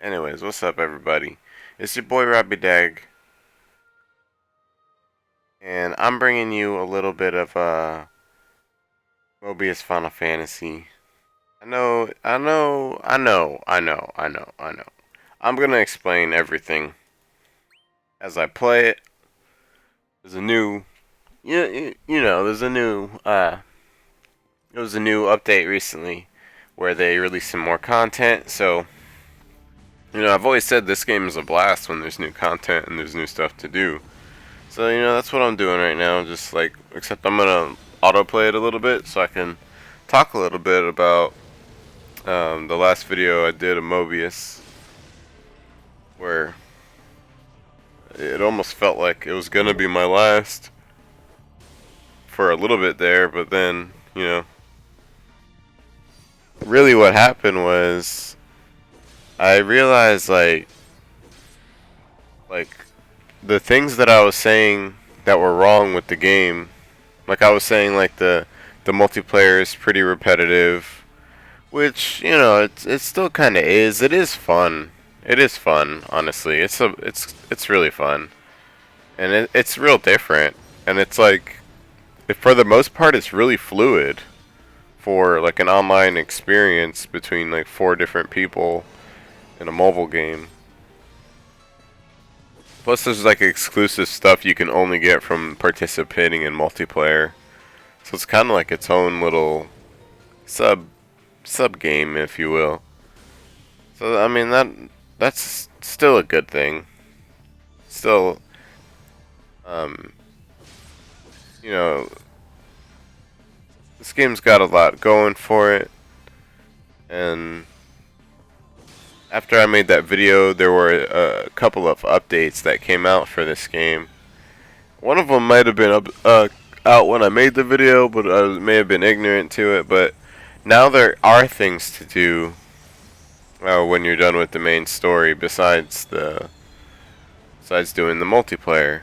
Anyways, what's up, everybody? It's your boy Robbie Dag, and I'm bringing you a little bit of Mobius Final Fantasy. I know. I'm gonna explain everything as I play it. There's a new, there's a new, there was a new update recently where they released some more content. So, I've always said this game is a blast when there's new content and there's new stuff to do. So, that's what I'm doing right now. Just like, except I'm gonna autoplay it a little bit so I can talk a little bit about the last video I did of Mobius, where it almost felt like it was gonna be my last for a little bit there, but then, really what happened was I realized like the things that I was saying that were wrong with the game. Like I was saying, like the multiplayer is pretty repetitive, which it still kind of is. It is fun. It is fun, honestly. It's really fun, and it's real different. And it's like, if for the most part, it's really fluid for like an online experience between like four different people in a mobile game. Plus, there's like exclusive stuff you can only get from participating in multiplayer. So it's kind of like its own little sub sub game, if you will. So I mean that's still a good thing. Still, um, you know, this game's got a lot going for it. And after I made that video, there were a couple of updates that came out for this game. One of them might have been out when I made the video, but I may have been ignorant to it. But now there are things to do when you're done with the main story, besides doing the multiplayer,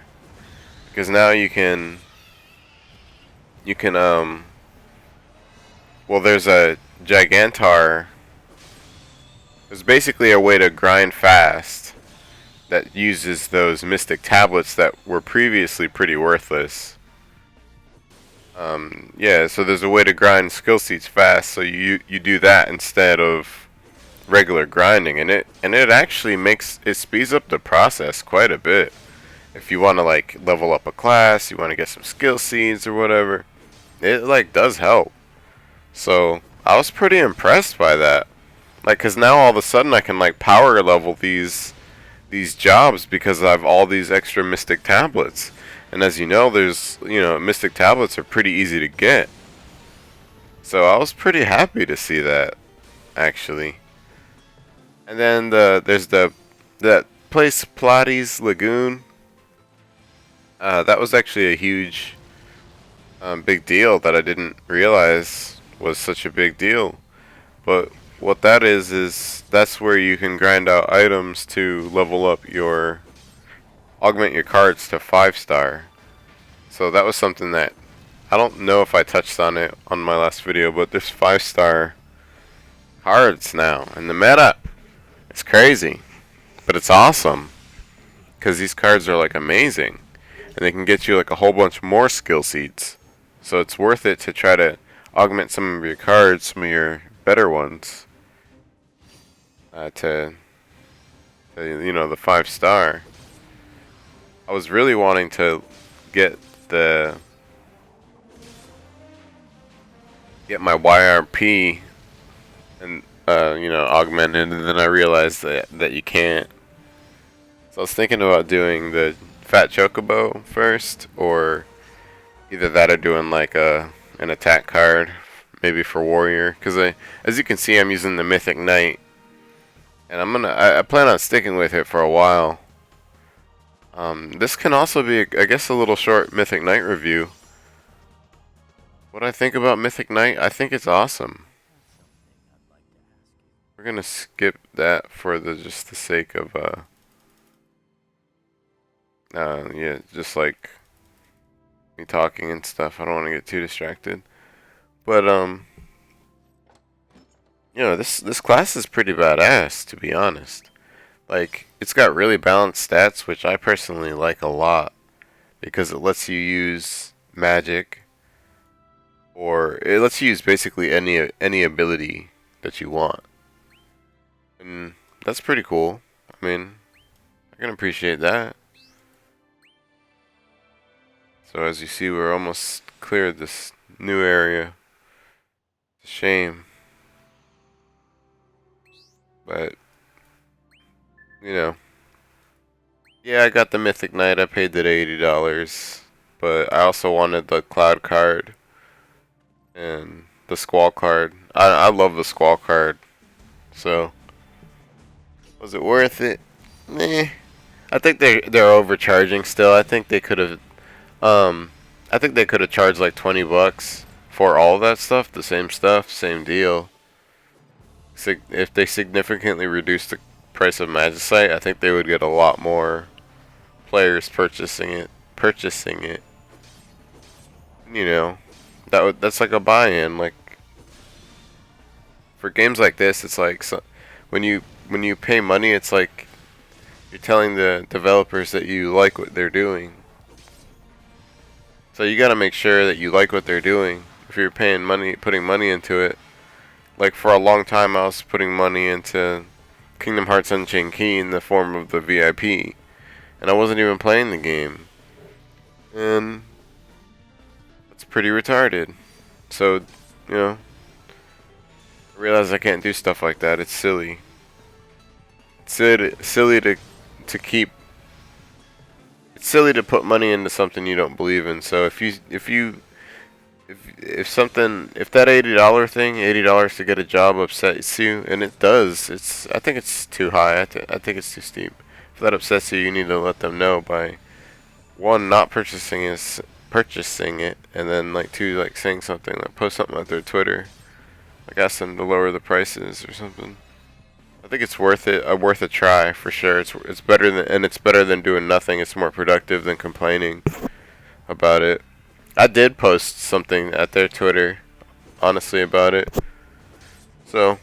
because now you can well, there's a Gigantar. There's basically a way to grind fast that uses those mystic tablets that were previously pretty worthless. Yeah, so there's a way to grind skill seats fast, so you do that instead of regular grinding, and it actually it speeds up the process quite a bit. If you want to like level up a class, you want to get some skill seeds or whatever, it like does help. So I was pretty impressed by that. Like, cause now all of a sudden I can like power level these jobs because I have all these extra mystic tablets. And as you know, mystic tablets are pretty easy to get. So I was pretty happy to see that, actually. And then there's that place Pilates Lagoon. That was actually a huge, big deal that I didn't realize was such a big deal. But what that is that's where you can grind out items to level up augment your cards to 5-star. So that was something that I don't know if I touched on it on my last video, but there's 5-star cards now in the meta. It's crazy, but it's awesome because these cards are like amazing, and they can get you like a whole bunch more skill seeds. So it's worth it to try to augment some of your cards, some of your better ones, to the 5-star. I was really wanting to get get my YRP and augmented, and then I realized that you can't. So I was thinking about doing the Fat Chocobo first, or either that or doing like an attack card, maybe for Warrior. Because as you can see, I'm using the Mythic Knight, and I plan on sticking with it for a while. This can also be, I guess, a little short Mythic Knight review. What I think about Mythic Knight, I think it's awesome. We're gonna skip that for just the sake of yeah, just like me talking and stuff. I don't want to get too distracted. But this class is pretty badass, to be honest. Like, it's got really balanced stats, which I personally like a lot because it lets you use magic, or it lets you use basically any ability that you want. And that's pretty cool. I mean, I can appreciate that. So as you see, we're almost cleared this new area. It's a shame. But, you know. Yeah, I got the Mythic Knight. I paid that $80. But I also wanted the Cloud card and the Squall card. I love the Squall card. So, was it worth it? Meh. I think they're overcharging still. Um I think they could have charged like $20 for all of that stuff, the same stuff, same deal. If they significantly reduced the price of Magicite, I think they would get a lot more players purchasing it. You know, that's like a buy-in. Like for games like this, it's like when you pay money, it's like you're telling the developers that you like what they're doing. So you got to make sure that you like what they're doing. If you're paying money, putting money into it, like for a long time, I was putting money into Kingdom Hearts Unchained Key in the form of the VIP, and I wasn't even playing the game, and that's pretty retarded. So, you know, I realize I can't do stuff like that. It's silly. It's silly to keep. It's silly to put money into something you don't believe in. So if that $80 thing, $80 to get a job upsets you, and it does, I think it's too high. I think it's too steep. If that upsets you, you need to let them know by one, not purchasing it, and then like two, like saying something, like post something on their Twitter, like ask them to lower the prices or something. I think it's worth it, worth a try for sure. It's better than doing nothing. It's more productive than complaining about it. I did post something at their Twitter, honestly, about it. So,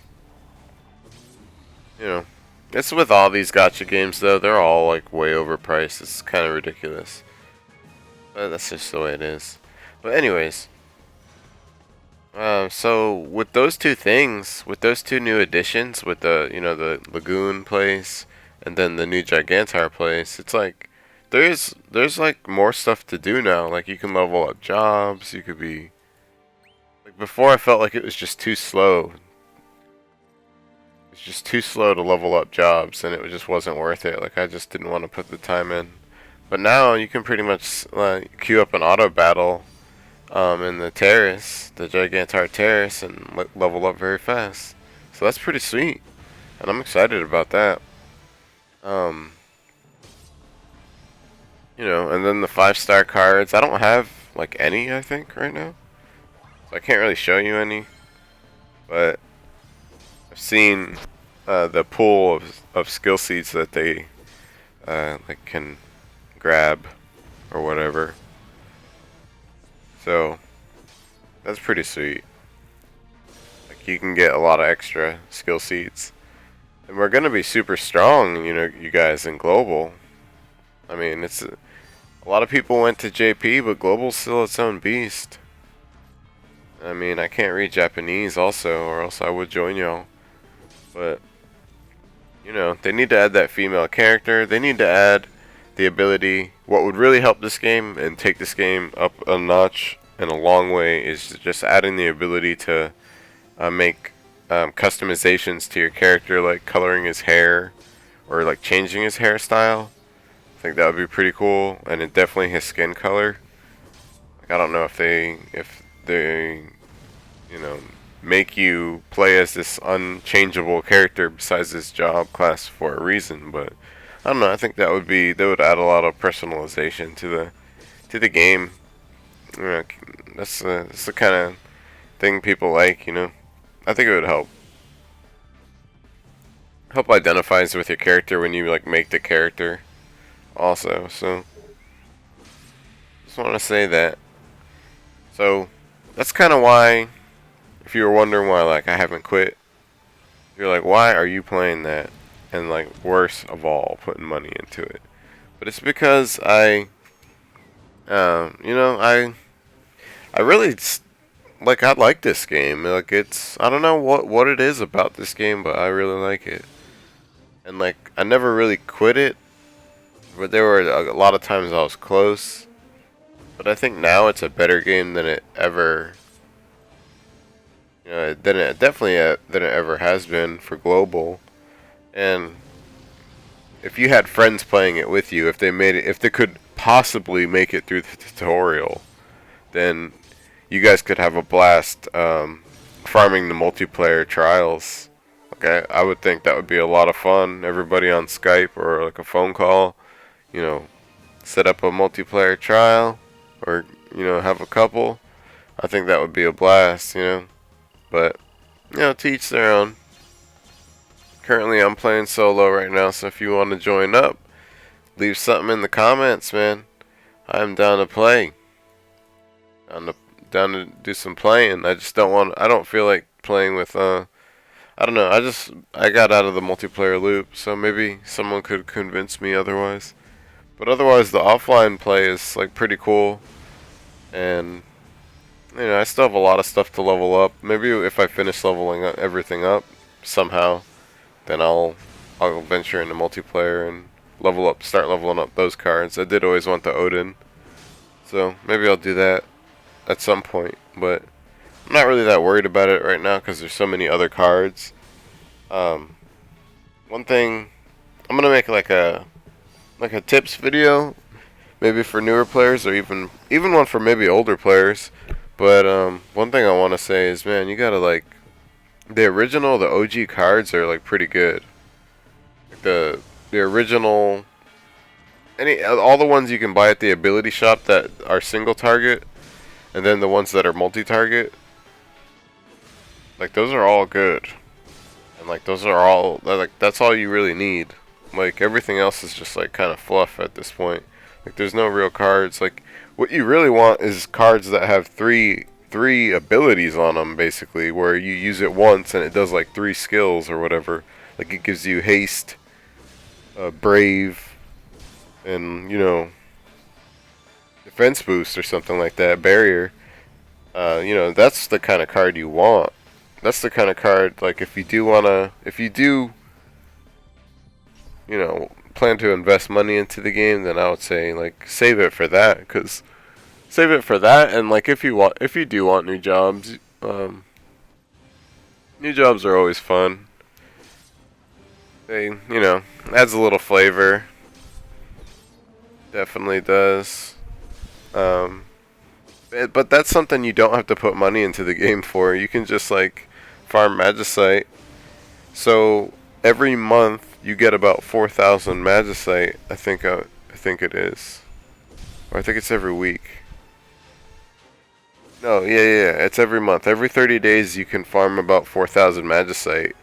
you know, it's with all these gacha games though. They're all like way overpriced. It's kind of ridiculous. But that's just the way it is. But anyways, so with those two things, with those two new additions, with the Lagoon place and then the new Gigantar place, it's like there's like more stuff to do now. Like you can level up jobs. You could be like before. I felt like it was just too slow. It's just too slow to level up jobs, and it just wasn't worth it. Like I just didn't want to put the time in. But now you can pretty much queue up an auto battle in the terrace, the Gigantar terrace, and level up very fast. So that's pretty sweet, and I'm excited about that. Um, and then the 5-star cards. I don't have like any, I think, right now, so I can't really show you any. But I've seen the pool of skill seeds that they like can grab or whatever. So that's pretty sweet. Like you can get a lot of extra skill seeds. And we're gonna be super strong, you guys in global. I mean, it's a lot of people went to JP, but global's still its own beast. I mean, I can't read Japanese also, or else I would join y'all. But they need to add that female character. They need to add the ability. What would really help this game and take this game up a notch and a long way is just adding the ability to make customizations to your character, like coloring his hair or like changing his hairstyle. I think that would be pretty cool, and it definitely his skin color. Like I don't know if they make you play as this unchangeable character besides this job class for a reason, but I don't know. I think they would add a lot of personalization to the game. That's the kind of thing people like. I think it would help identifies with your character when you like make the character also. So just want to say that. So that's kind of why, if you were wondering why like I haven't quit, you're like, why are you playing that? and like worst of all, putting money into it. But it's because I really like I like this game. Like it's I don't know what it is about this game, but I really like it. And like I never really quit it, but there were a lot of times I was close. But I think now it's a better game than it ever, than it definitely than it ever has been for global. And if you had friends playing it with you, if they could possibly make it through the tutorial, then you guys could have a blast farming the multiplayer trials. Okay, I would think that would be a lot of fun. Everybody on Skype or like a phone call, you know, set up a multiplayer trial, or have a couple. I think that would be a blast. But to each their own. Currently, I'm playing solo right now, so if you want to join up, leave something in the comments, man. I'm down to play. Down to do some playing. I don't feel like playing with I don't know. I got out of the multiplayer loop, so maybe someone could convince me otherwise. But otherwise, the offline play is like pretty cool, and I still have a lot of stuff to level up. Maybe if I finish leveling everything up somehow, then I'll venture into multiplayer and start leveling up those cards. I did always want the Odin, so maybe I'll do that at some point. But I'm not really that worried about it right now because there's so many other cards. One thing, I'm gonna make like a tips video, maybe for newer players, or even one for maybe older players. But one thing I want to say is, man, you gotta like the OG cards are like pretty good. Like the original, all the ones you can buy at the ability shop that are single target, and then the ones that are multi-target. Like those are all good, and like those are all that's all you really need. Like everything else is just like kind of fluff at this point. Like there's no real cards. Like what you really want is cards that have three abilities on them, basically, where you use it once and it does like 3 skills or whatever. Like it gives you haste, brave, and defense boost or something like that, barrier. That's the kind of card you want. That's the kind of card, like if you do plan to invest money into the game, then I would say like save it for that, and like if you do want new jobs, new jobs are always fun. They adds a little flavor. Definitely does. But that's something you don't have to put money into the game for. You can just like farm magicite. So every month you get about 4,000 magicite. I think it is, or I think it's every week. No, yeah, it's every month. Every 30 days you can farm about 4,000 magicite.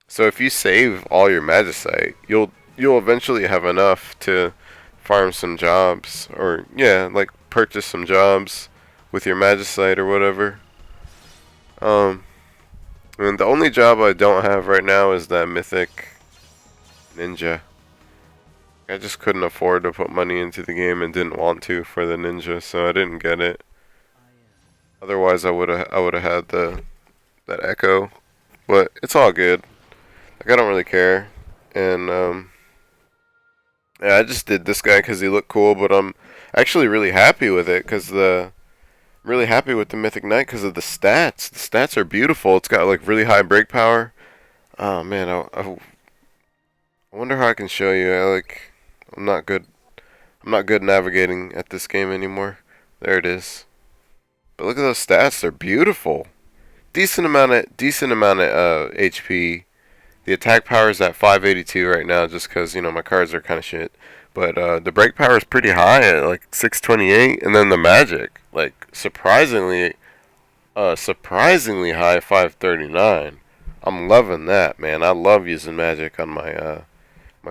So if you save all your magicite, you'll eventually have enough to farm some jobs, or like purchase some jobs with your magicite or whatever. And the only job I don't have right now is that mythic ninja. I just couldn't afford to put money into the game and didn't want to for the ninja, so I didn't get it. Otherwise, I would have had that echo, but it's all good. Like I don't really care, and yeah, I just did this guy because he looked cool, but I'm actually really happy with it really happy with the Mythic Knight because of the stats. The stats are beautiful. It's got like really high break power. Oh man, I wonder how I can show you. I'm not good. I'm not good navigating at this game anymore. There it is. But look at those stats. They're beautiful. Decent amount of HP. The attack power is at 582 right now, just because my cards are kind of shit. But the break power is pretty high at like 628, and then the magic, like surprisingly high, 539. I'm loving that, man. I love using magic on my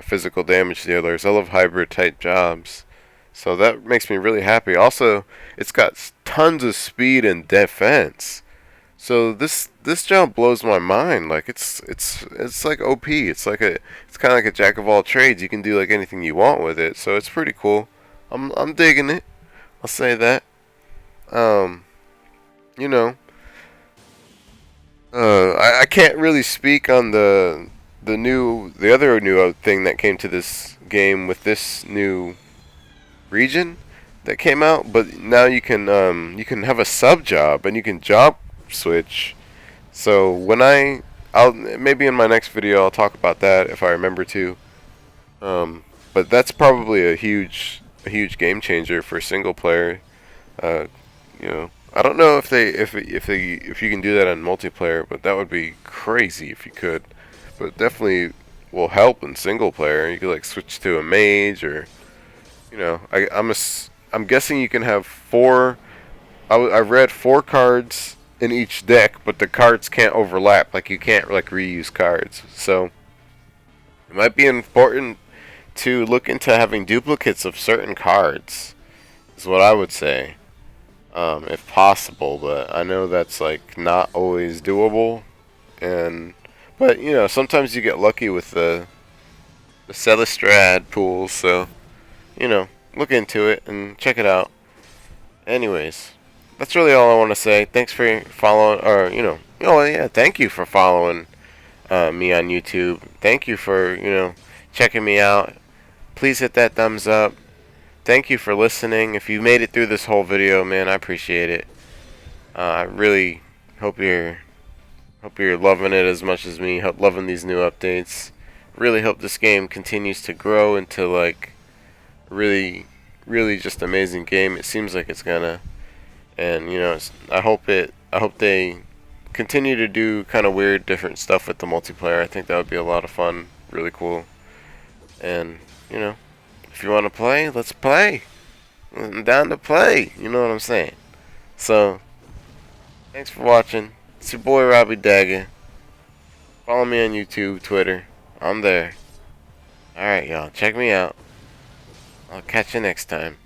physical damage dealers. I love hybrid type jobs, so that makes me really happy. Also, it's got tons of speed and defense. So this job blows my mind. Like it's like OP. It's kind of like a jack of all trades. You can do like anything you want with it. So it's pretty cool. I'm digging it. I'll say that. Um, you know, I can't really speak on the other new thing that came to this game with this new region that came out. But now you can have a sub job and you can job switch. So I'll maybe in my next video I'll talk about that if I remember to. But that's probably a huge game changer for single player. Uh, I don't know if you can do that on multiplayer, but that would be crazy if you could. But definitely will help in single player. You could like switch to a mage or I'm guessing you can have four. I read four cards in each deck, but the cards can't overlap. Like you can't like reuse cards. So it might be important to look into having duplicates of certain cards. Is what I would say, if possible. But I know that's like not always doable, and but sometimes you get lucky with the Celestrad pools. So look into it and check it out. Anyways, that's really all I want to say. Thanks for following, or yeah, thank you for following me on YouTube. Thank you for checking me out. Please hit that thumbs up. Thank you for listening. If you made it through this whole video, man, I appreciate it. I really hope you're loving it as much as me. Loving these new updates. Really hope this game continues to grow into like really, really just amazing game. It seems like it's gonna, and I hope they continue to do kind of weird, different stuff with the multiplayer. I think that would be a lot of fun, really cool. And if you want to play, let's play. I'm down to play. You know what I'm saying? So, thanks for watching. It's your boy Robbie Dagger. Follow me on YouTube, Twitter. I'm there. Alright, y'all. Check me out. I'll catch you next time.